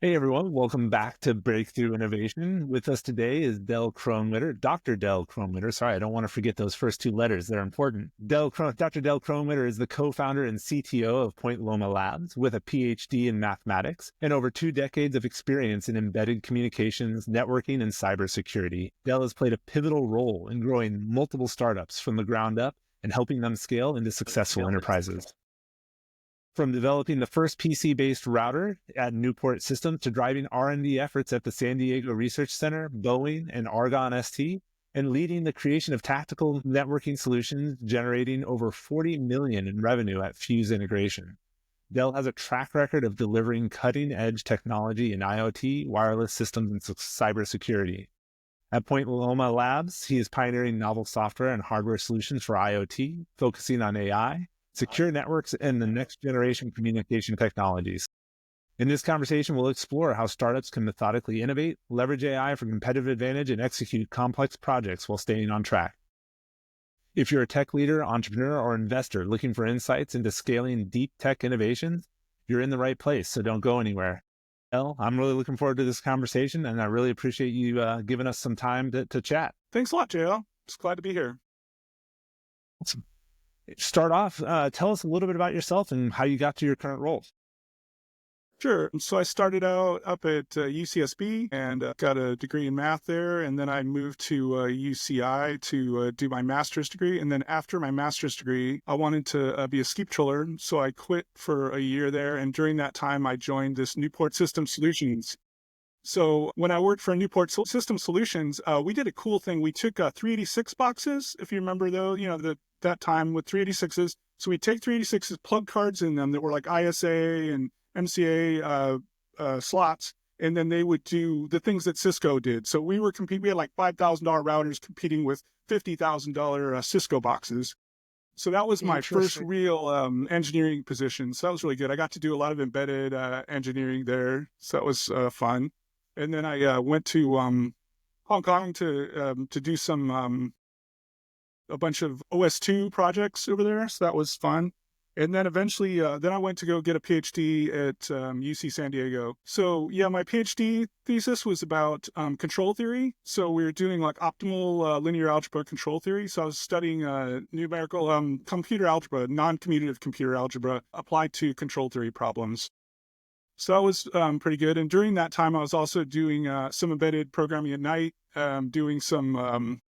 Hey everyone, welcome back to Breakthrough Innovation. With us today is Dell Kronewitter, Dr. Dell Kronewitter. Sorry, I don't want to forget those first two letters. They're important. Dr. Dell Kronewitter is the co-founder and CTO of Point Loma Labs with a PhD in mathematics and over 2 decades of experience in embedded communications, networking, and cybersecurity. Dell has played a pivotal role in growing multiple startups from the ground up and helping them scale into successful enterprises. From developing the first PC-based router at Newport Systems to driving R&D efforts at the San Diego Research Center, Boeing, and Argonne ST, and leading the creation of tactical networking solutions, generating over $40 million in revenue at Fuse Integration. Dell has a track record of delivering cutting-edge technology in IoT, wireless systems, and cybersecurity. At Point Loma Labs, he is pioneering novel software and hardware solutions for IoT, focusing on AI, secure networks, and the next generation communication technologies. In this conversation, we'll explore how startups can methodically innovate, leverage AI for competitive advantage, and execute complex projects while staying on track. If you're a tech leader, entrepreneur, or investor looking for insights into scaling deep tech innovations, you're in the right place, so don't go anywhere. Well, I'm really looking forward to this conversation, and I really appreciate you giving us some time to chat. Thanks a lot, JL. Just glad to be here. Awesome. Start off, tell us a little bit about yourself and how you got to your current role. Sure. So I started out up at UCSB and got a degree in math there. And then I moved to UCI to do my master's degree. And then after my master's degree, I wanted to be a ski patroller. So I quit for a year there. And during that time, I joined this Newport System Solutions. So when I worked for Newport System Solutions, we did a cool thing. We took 386 boxes, if you remember though, that time with 386s. So we take 386s, plug cards in them that were like ISA and MCA slots, and then they would do the things that Cisco did. So we were competing. We had like $5,000 routers competing with $50,000 Cisco boxes. So that was my first real engineering position. So that was really good. I got to do a lot of embedded engineering there. So that was fun. And then I went to Hong Kong to do some a bunch of OS2 projects over there. So that was fun. And then eventually, then I went to go get a PhD at UC San Diego. So yeah, my PhD thesis was about control theory. So we were doing like optimal linear algebra control theory. So I was studying numerical computer algebra, non-commutative computer algebra applied to control theory problems. So that was pretty good. And during that time, I was also doing some embedded programming at night, doing some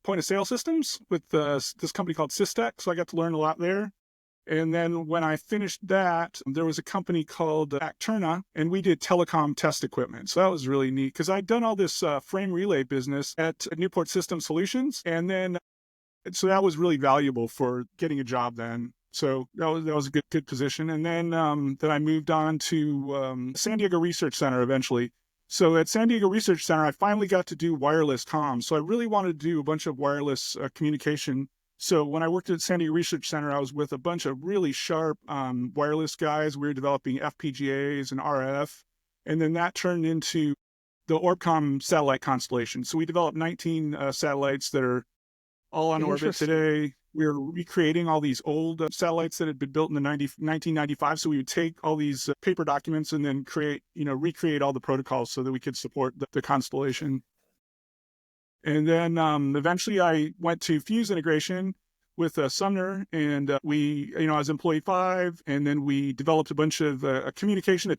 point of sale systems with this company called Systec. So I got to learn a lot there. And then when I finished that, there was a company called Acterna, and we did telecom test equipment. So that was really neat because I'd done all this frame relay business at Newport System Solutions. And then, so that was really valuable for getting a job then. So that was a good position. And then I moved on to San Diego Research Center eventually. So at San Diego Research Center, I finally got to do wireless comms. So I really wanted to do a bunch of wireless communication. So when I worked at San Diego Research Center, I was with a bunch of really sharp wireless guys. We were developing FPGAs and RF. And then that turned into the Orbcomm satellite constellation. So we developed 19 satellites that are all on orbit today. We were recreating all these old satellites that had been built in the 1995. So we would take all these paper documents and then recreate all the protocols so that we could support the constellation. And then eventually I went to Fuse Integration with Sumner, and we, I was employee 5, and then we developed a bunch of communication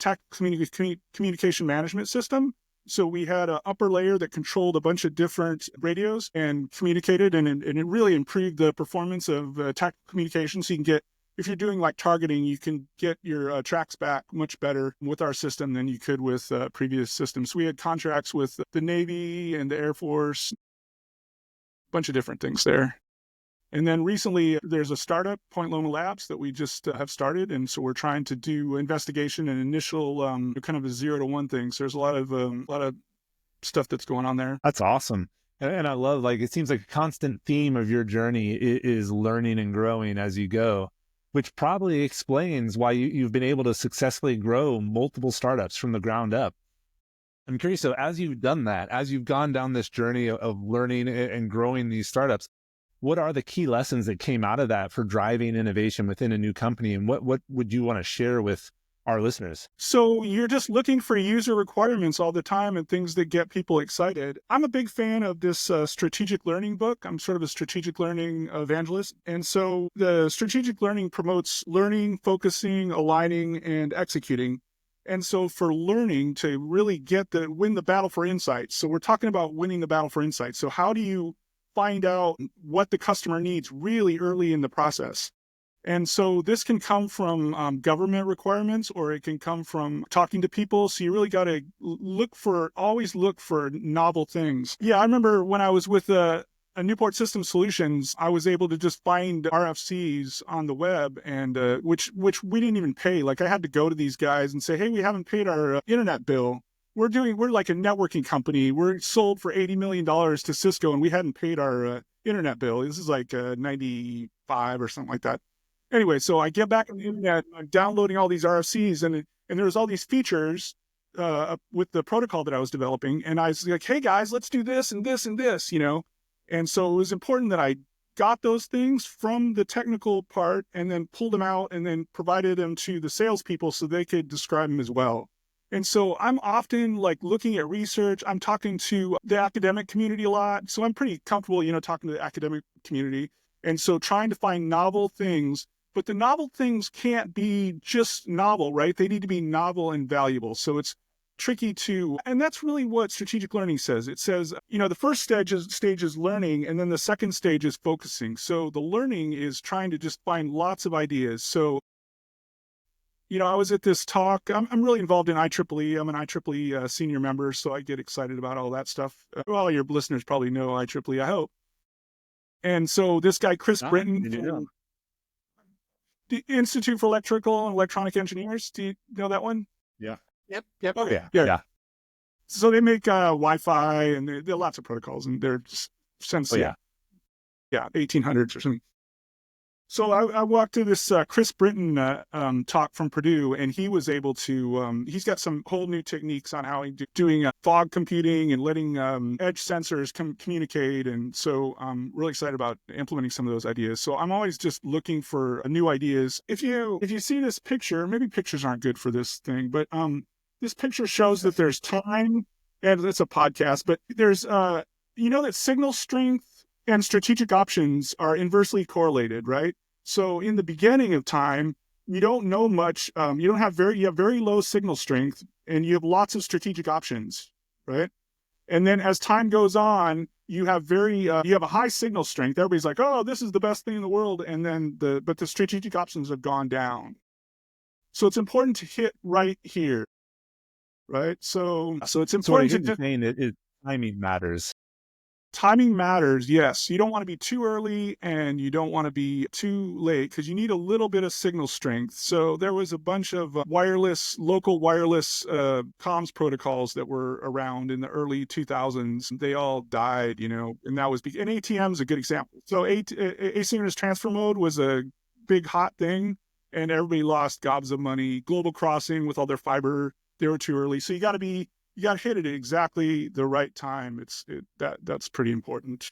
management system. So we had an upper layer that controlled a bunch of different radios and communicated, and it really improved the performance of tactical communication. So you can get, if you're doing like targeting, you can get your tracks back much better with our system than you could with previous systems. So we had contracts with the Navy and the Air Force, a bunch of different things there. And then recently there's a startup, Point Loma Labs, that we just have started. And so we're trying to do investigation and initial kind of a 0 to 1 thing. So there's a lot of stuff that's going on there. That's awesome. And I love, like, it seems like a constant theme of your journey is learning and growing as you go, which probably explains why you've been able to successfully grow multiple startups from the ground up. I'm curious, so as you've done that, as you've gone down this journey of learning and growing these startups, what are the key lessons that came out of that for driving innovation within a new company? And what would you want to share with our listeners? So you're just looking for user requirements all the time and things that get people excited. I'm a big fan of this strategic learning book. I'm sort of a strategic learning evangelist. And so the strategic learning promotes learning, focusing, aligning, and executing. And so for learning to really win the battle for insights. So we're talking about winning the battle for insights. So how do you find out what the customer needs really early in the process? And so this can come from government requirements, or it can come from talking to people. So you really got to always look for novel things. Yeah, I remember when I was with a Newport System Solutions, I was able to just find RFCs on the web, and which we didn't even pay. Like I had to go to these guys and say, hey, we haven't paid our internet bill. We're like a networking company. We're sold for $80 million to Cisco, and we hadn't paid our internet bill. This is like 95 or something like that. Anyway, so I get back on the internet, I'm downloading all these RFCs, and there's all these features with the protocol that I was developing. And I was like, hey guys, let's do this and this and this, you know? And so it was important that I got those things from the technical part and then pulled them out and then provided them to the salespeople so they could describe them as well. And so I'm often like looking at research. I'm talking to the academic community a lot. So I'm pretty comfortable, you know, talking to the academic community. And so trying to find novel things. But the novel things can't be just novel, right? They need to be novel and valuable. So it's tricky and that's really what strategic learning says. It says, you know, the first stage is learning, and then the second stage is focusing. So the learning is trying to just find lots of ideas. So, you know, I was at this talk. I'm really involved in IEEE. I'm an IEEE senior member, so I get excited about all that stuff. Well, your listeners probably know IEEE, I hope. And so this guy, Chris Britton, from the Institute for Electrical and Electronic Engineers. Do you know that one? Yeah. Yep. Oh, yeah. So they make Wi-Fi, and there are lots of protocols, and they're just since 1800s or something. So I walked to this Chris Britton talk from Purdue, and he was able to, he's got some whole new techniques on how he's doing fog computing and letting edge sensors communicate. And so I'm really excited about implementing some of those ideas. So I'm always just looking for new ideas. If you see this picture, maybe pictures aren't good for this thing, but this picture shows that there's time, and it's a podcast, but there's, you know, that signal strength and strategic options are inversely correlated, right? So in the beginning of time, you don't know much. You have very low signal strength, and you have lots of strategic options, right? And then as time goes on, you have a high signal strength. Everybody's like, oh, this is the best thing in the world. And then but the strategic options have gone down. So it's important to hit right here, right? So it's important to saying it timing matters. Timing matters, yes. You don't want to be too early and you don't want to be too late because you need a little bit of signal strength. So there was a bunch of local wireless comms protocols that were around in the early 2000s. They all died, you know, and and ATM is a good example. So asynchronous transfer mode was a big hot thing, and everybody lost gobs of money. Global Crossing with all their fiber, they were too early. So you got to hit it at exactly the right time. That's pretty important.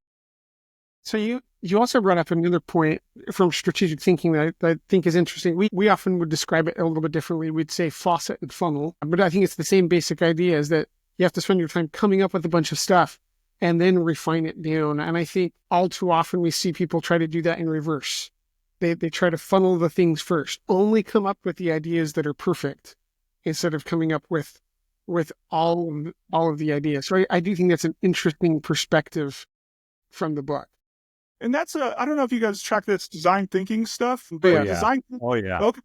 So you also brought up another point from strategic thinking that I think is interesting. We often would describe it a little bit differently. We'd say faucet and funnel, but I think it's the same basic idea, is that you have to spend your time coming up with a bunch of stuff and then refine it down. And I think all too often we see people try to do that in reverse. They try to funnel the things first, only come up with the ideas that are perfect instead of coming up with all of the ideas. So I do think that's an interesting perspective from the book. And that's I don't know if you guys track this design thinking stuff, but design. Oh yeah. Okay.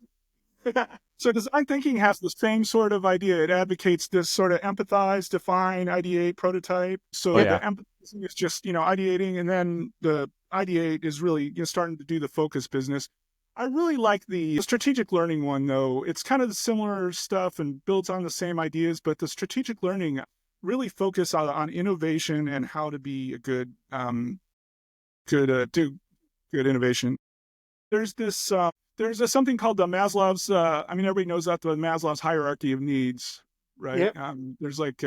So design thinking has the same sort of idea. It advocates this sort of empathize, define, ideate, prototype. So the empathy is just, you know, ideating, and then the ideate is really, you know, starting to do the focus business. I really like the strategic learning one, though. It's kind of the similar stuff and builds on the same ideas, but the strategic learning really focus on innovation and how to be a good innovation. There's this something called the Maslow's. Everybody knows that the Maslow's hierarchy of needs, right? Yep. There's like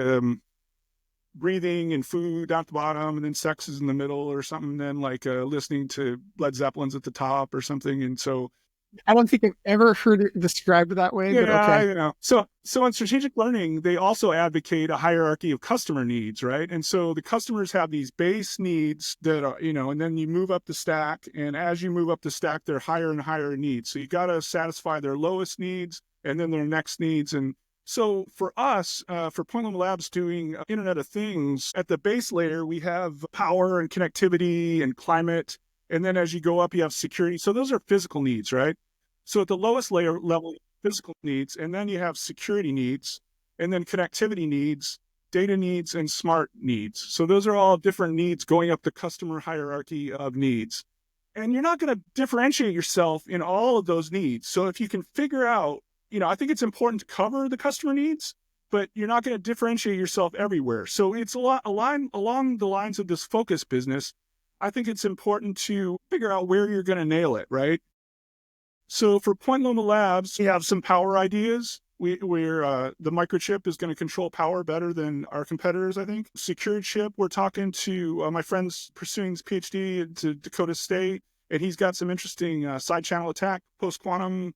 breathing and food down at the bottom, and then sex is in the middle or something. Then like listening to Led Zeppelin's at the top or something. And so I don't think I've ever heard it described that way, but Yeah, okay. you know. So in strategic learning, they also advocate a hierarchy of customer needs, right? And so the customers have these base needs that are, and then you move up the stack. And as you move up the stack, they're higher and higher needs. So you got to satisfy their lowest needs and then their next needs. And so for us, for Point Loma Labs doing Internet of Things, at the base layer, we have power and connectivity and climate. And then as you go up, you have security. So those are physical needs, right? So at the lowest layer level, physical needs, and then you have security needs, and then connectivity needs, data needs, and smart needs. So those are all different needs going up the customer hierarchy of needs. And you're not going to differentiate yourself in all of those needs. So if you can figure out, I think it's important to cover the customer needs, but you're not going to differentiate yourself everywhere. So it's along the lines of this focus business. I think it's important to figure out where you're going to nail it, right? So for Point Loma Labs, we have some power ideas. We're the microchip is going to control power better than our competitors, I think. Secured chip, we're talking to my friend's pursuing his PhD to Dakota State, and he's got some interesting side channel attack, post-quantum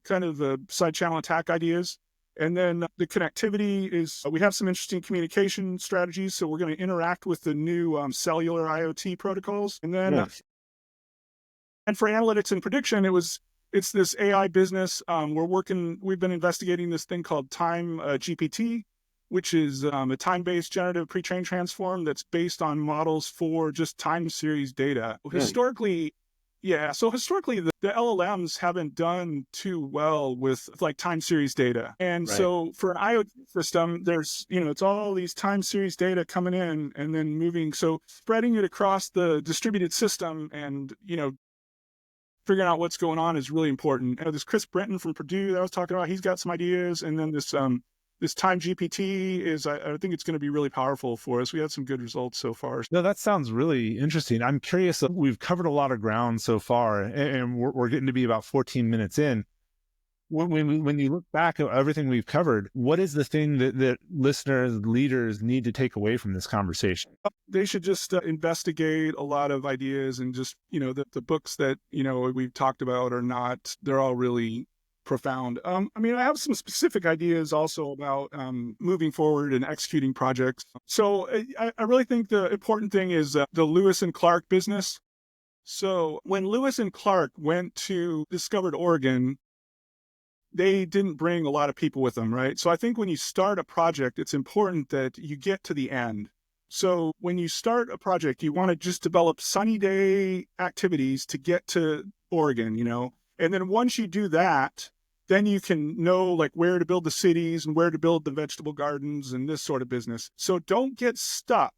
kind of side channel attack ideas. And then the connectivity is, we have some interesting communication strategies. So we're going to interact with the new cellular IoT protocols. And then, and for analytics and prediction, it's this AI business. We've been investigating this thing called TimeGPT, which is a time-based generative pre-trained transform that's based on models for just time series data. Historically, the LLMs haven't done too well with like time series data. And so for an IoT system, there's, it's all these time series data coming in and then moving. So spreading it across the distributed system and, figuring out what's going on is really important. This Chris Brenton from Purdue that I was talking about, he's got some ideas. And then this TimeGPT is, I think it's going to be really powerful for us. We had some good results so far. No, that sounds really interesting. I'm curious. We've covered a lot of ground so far, and we're getting to be about 14 minutes in. When you look back at everything we've covered, what is the thing that listeners, leaders need to take away from this conversation? They should just investigate a lot of ideas and just, the books that, we've talked about they're all really profound. I have some specific ideas also about moving forward and executing projects. So I really think the important thing is the Lewis and Clark business. So when Lewis and Clark discovered Oregon, they didn't bring a lot of people with them, right? So I think when you start a project, it's important that you get to the end. So when you start a project, you want to just develop sunny day activities to get to Oregon, and then once you do that, then you can know like where to build the cities and where to build the vegetable gardens and this sort of business. So don't get stuck,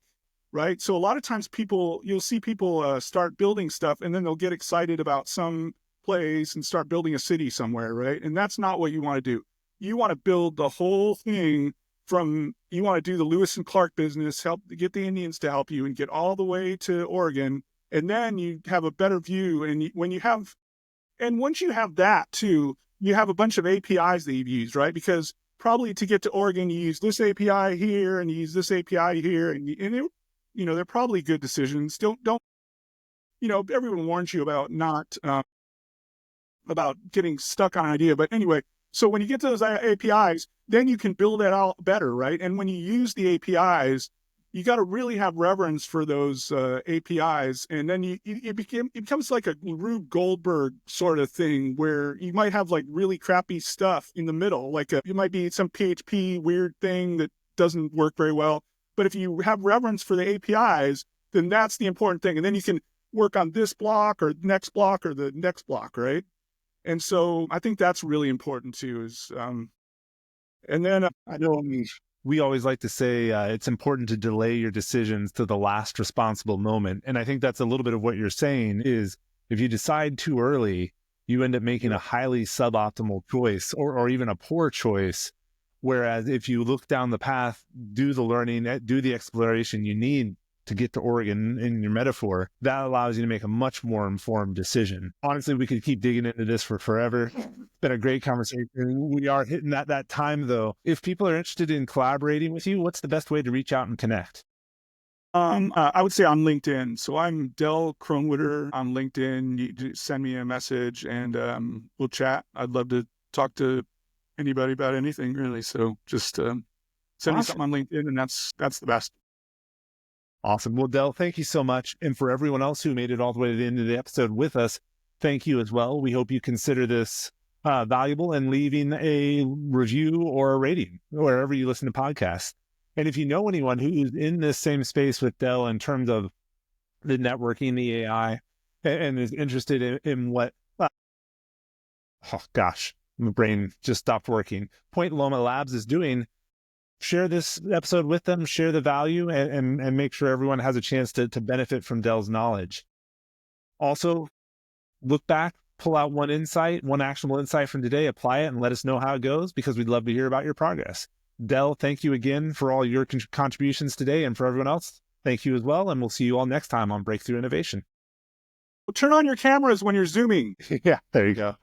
right? So a lot of times you'll see people start building stuff and then they'll get excited about some place and start building a city somewhere, right? And that's not what you want to do. You want to build the whole thing you want to do the Lewis and Clark business, help get the Indians to help you and get all the way to Oregon. And then you have a better view. And once you have that too, you have a bunch of APIs that you've used, right? Because probably to get to Oregon, you use this API here and you use this API here. They're probably good decisions. Don't everyone warns you about not, about getting stuck on an idea. But anyway, so when you get to those APIs, then you can build that out better, right? And when you use the APIs, you got to really have reverence for those APIs. And then it becomes like a Rube Goldberg sort of thing where you might have like really crappy stuff in the middle. It might be some PHP weird thing that doesn't work very well. But if you have reverence for the APIs, then that's the important thing. And then you can work on this block or next block or the next block, right? And so I think that's really important too. And then I know we always like to say it's important to delay your decisions to the last responsible moment. And I think that's a little bit of what you're saying is if you decide too early, you end up making a highly suboptimal choice or even a poor choice. Whereas if you look down the path, do the learning, do the exploration you need to get to Oregon in your metaphor, that allows you to make a much more informed decision. Honestly, we could keep digging into this for forever. It's been a great conversation. We are hitting that time though. If people are interested in collaborating with you, what's the best way to reach out and connect? I would say on LinkedIn. So I'm Dell Kronewitter on LinkedIn. You just send me a message and we'll chat. I'd love to talk to anybody about anything really. So just send me Awesome. something on LinkedIn, and that's the best. Awesome. Well, Dell, thank you so much. And for everyone else who made it all the way to the end of the episode with us, thank you as well. We hope you consider this valuable and leaving a review or a rating wherever you listen to podcasts. And if you know anyone who's in this same space with Dell in terms of the networking, the AI, and is interested in what, oh gosh, my brain just stopped working. Point Loma Labs is doing, share this episode with them, share the value, and make sure everyone has a chance to benefit from Dell's knowledge. Also, look back, pull out one insight, one actionable insight from today, apply it, and let us know how it goes, because we'd love to hear about your progress. Dell, thank you again for all your contributions today, and for everyone else, thank you as well, and we'll see you all next time on Breakthrough Innovation. Well, turn on your cameras when you're Zooming. Yeah, there you go.